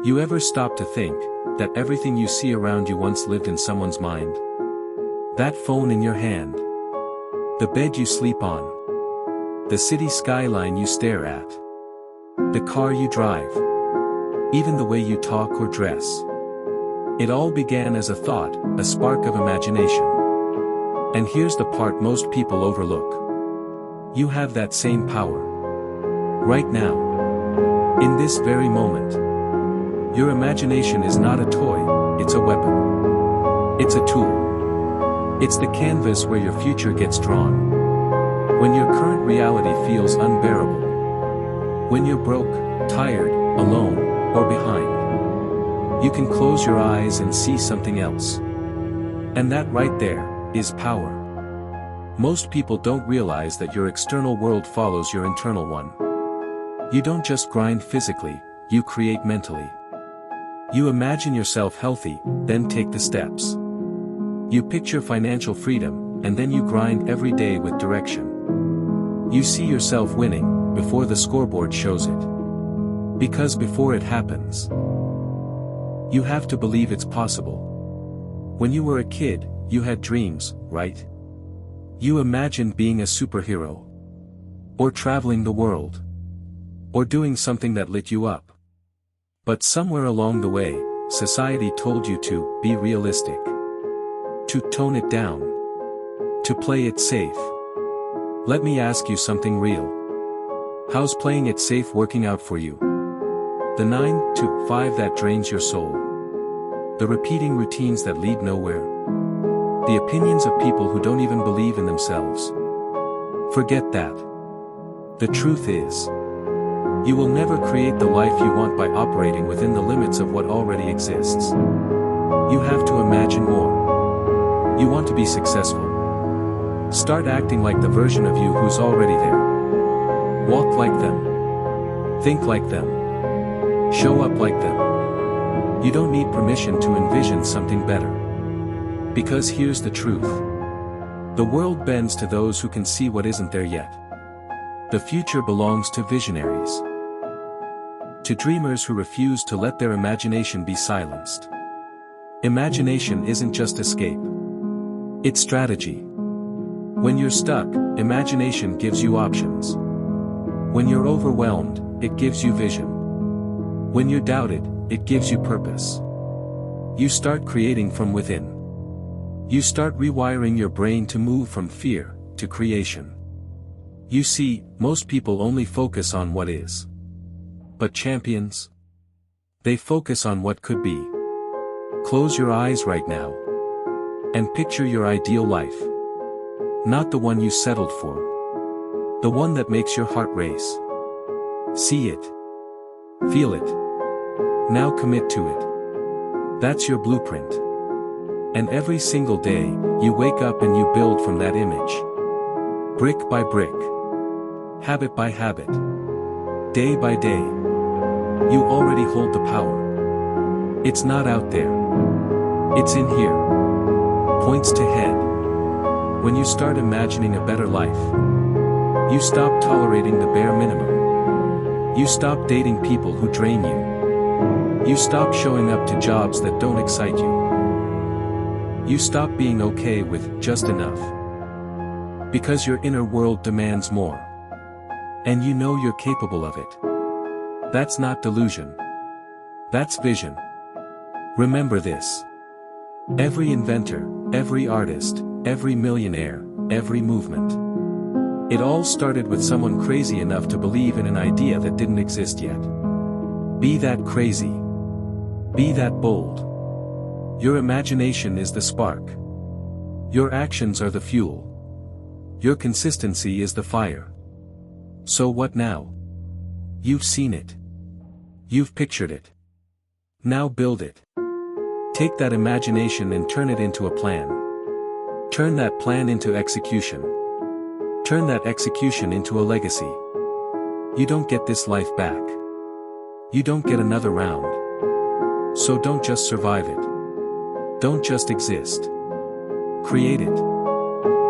You ever stop to think that everything you see around you once lived in someone's mind? That phone in your hand. The bed you sleep on. The city skyline you stare at. The car you drive. Even the way you talk or dress. It all began as a thought, a spark of imagination. And here's the part most people overlook. You have that same power. Right now. In this very moment. Your imagination is not a toy, it's a weapon. It's a tool. It's the canvas where your future gets drawn. When your current reality feels unbearable. When you're broke, tired, alone, or behind. You can close your eyes and see something else. And that right there is power. Most people don't realize that your external world follows your internal one. You don't just grind physically, you create mentally. You imagine yourself healthy, then take the steps. You picture financial freedom, and then you grind every day with direction. You see yourself winning, before the scoreboard shows it. Because before it happens, you have to believe it's possible. When you were a kid, you had dreams, right? You imagined being a superhero. Or traveling the world. Or doing something that lit you up. But somewhere along the way, society told you to be realistic. To tone it down. To play it safe. Let me ask you something real. How's playing it safe working out for you? The 9 to 5 that drains your soul. The repeating routines that lead nowhere. The opinions of people who don't even believe in themselves. Forget that. The truth is, you will never create the life you want by operating within the limits of what already exists. You have to imagine more. You want to be successful. Start acting like the version of you who's already there. Walk like them. Think like them. Show up like them. You don't need permission to envision something better. Because here's the truth. The world bends to those who can see what isn't there yet. The future belongs to visionaries. To dreamers who refuse to let their imagination be silenced. Imagination isn't just escape. It's strategy. When you're stuck, imagination gives you options. When you're overwhelmed, it gives you vision. When you're doubted, it gives you purpose. You start creating from within. You start rewiring your brain to move from fear to creation. You see, most people only focus on what is. But champions? They focus on what could be. Close your eyes right now. And picture your ideal life. Not the one you settled for. The one that makes your heart race. See it. Feel it. Now commit to it. That's your blueprint. And every single day, you wake up and you build from that image. Brick by brick. Habit by habit. Day by day. You already hold the power. It's not out there. It's in here. Points to head. When you start imagining a better life, you stop tolerating the bare minimum. You stop dating people who drain you. You stop showing up to jobs that don't excite you. You stop being okay with just enough. Because your inner world demands more. And you know you're capable of it. That's not delusion. That's vision. Remember this. Every inventor, every artist, every millionaire, every movement. It all started with someone crazy enough to believe in an idea that didn't exist yet. Be that crazy. Be that bold. Your imagination is the spark. Your actions are the fuel. Your consistency is the fire. So what now? You've seen it. You've pictured it. Now build it. Take that imagination and turn it into a plan. Turn that plan into execution. Turn that execution into a legacy. You don't get this life back. You don't get another round. So don't just survive it. Don't just exist. Create it.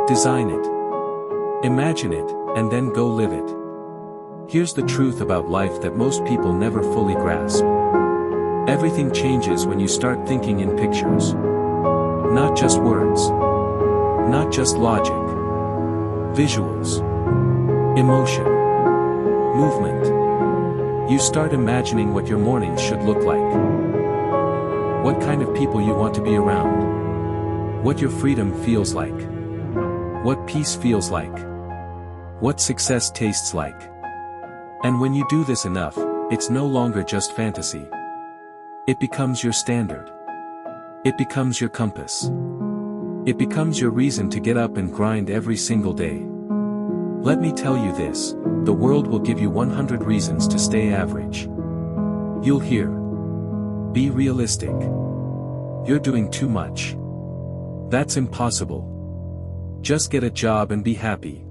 Design it. Imagine it, and then go live it. Here's the truth about life that most people never fully grasp. Everything changes when you start thinking in pictures. Not just words. Not just logic. Visuals. Emotion. Movement. You start imagining what your mornings should look like. What kind of people you want to be around. What your freedom feels like. What peace feels like. What success tastes like. And when you do this enough, it's no longer just fantasy. It becomes your standard. It becomes your compass. It becomes your reason to get up and grind every single day. Let me tell you this, the world will give you 100 reasons to stay average. You'll hear. Be realistic. You're doing too much. That's impossible. Just get a job and be happy.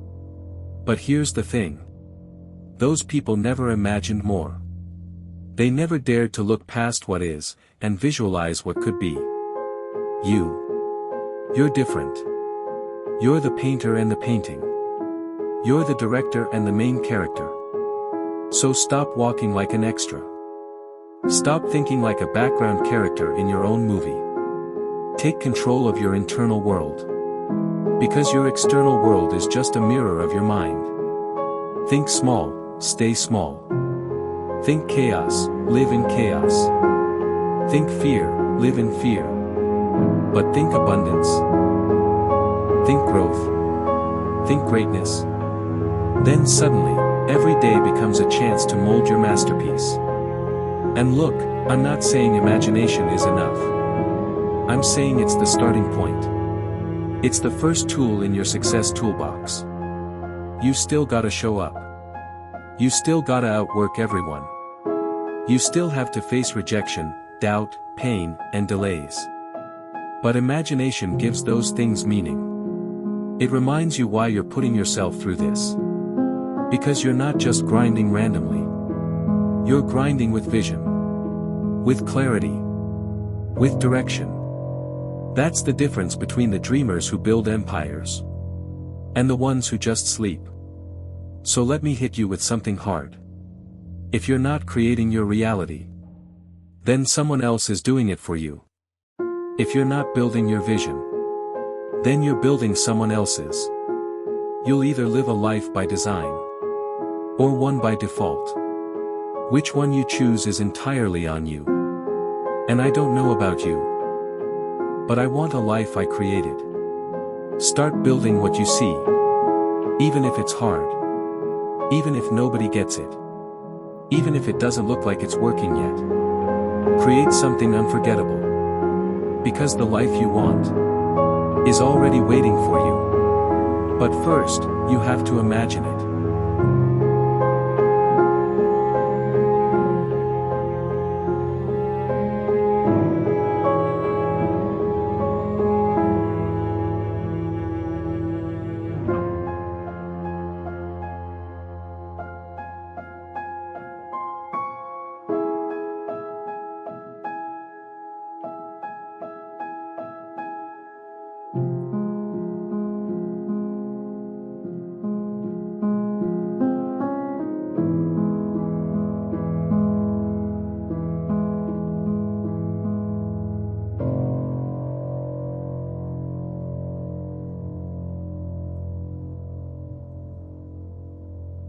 But here's the thing. Those people never imagined more. They never dared to look past what is, and visualize what could be. You're different. You're the painter and the painting. You're the director and the main character. So stop walking like an extra. Stop thinking like a background character in your own movie. Take control of your internal world. Because your external world is just a mirror of your mind. Think small, stay small. Think chaos, live in chaos. Think fear, live in fear. But think abundance. Think growth. Think greatness. Then suddenly, every day becomes a chance to mold your masterpiece. And look, I'm not saying imagination is enough. I'm saying it's the starting point. It's the first tool in your success toolbox. You still gotta show up. You still gotta outwork everyone. You still have to face rejection, doubt, pain, and delays. But imagination gives those things meaning. It reminds you why you're putting yourself through this. Because you're not just grinding randomly. You're grinding with vision. With clarity. With direction. That's the difference between the dreamers who build empires. And the ones who just sleep. So let me hit you with something hard. If you're not creating your reality, then someone else is doing it for you. If you're not building your vision, then you're building someone else's. You'll either live a life by design, or one by default. Which one you choose is entirely on you. And I don't know about you, but I want a life I created. Start building what you see. Even if it's hard. Even if nobody gets it. Even if it doesn't look like it's working yet. Create something unforgettable. Because the life you want is already waiting for you. But first, you have to imagine it.